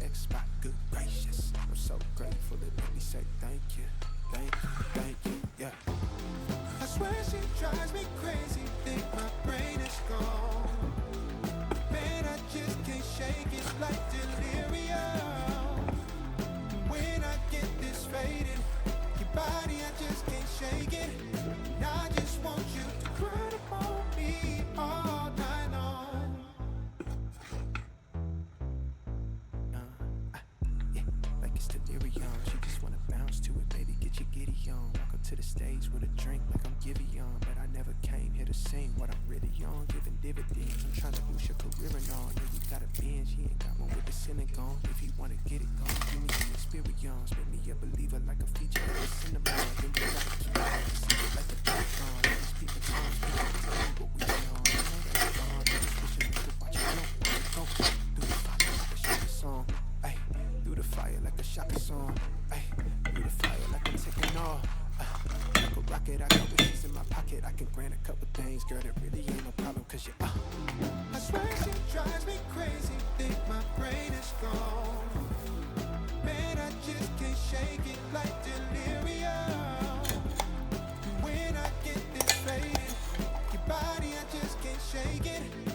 Xbox, good gracious. I'm so grateful it made me say thank you, yeah. I swear she drives me crazy, think my brain is gone. Man, I just can't shake it like delirium. When I get this faded, your body, I just can't shake it. And I just want you to cry on me all night long. Yeah, like it's delirium. She just wanna bounce to it, baby, get your giddy on. Walk up to the stage with a drink like I'm Giveon, but I never came here to sing what I'm really on. Giving dividends, I'm trying to boost your career and all. Yeah, you got a binge, he ain't got one with the Senegal. If you wanna get it gone, give me some experience. Make me a believer like a feature of the cinema. Then we gotta keep it secret like the background. All these people talk, people tell me what we on. I know that it's gone, I just wish we could watch it go. Through the fire like a shaka song, ay. Through the fire like a shaka song, ay. Through the fire like I'm taking off. Like a rocket, I got wishes in my pocket. I can grant a couple things, girl, that really ain't no problem, cause you I swear she drives me crazy, think my brain is gone. Man, I just can't shake it like delirium. When I get this faded, your body, I just can't shake it.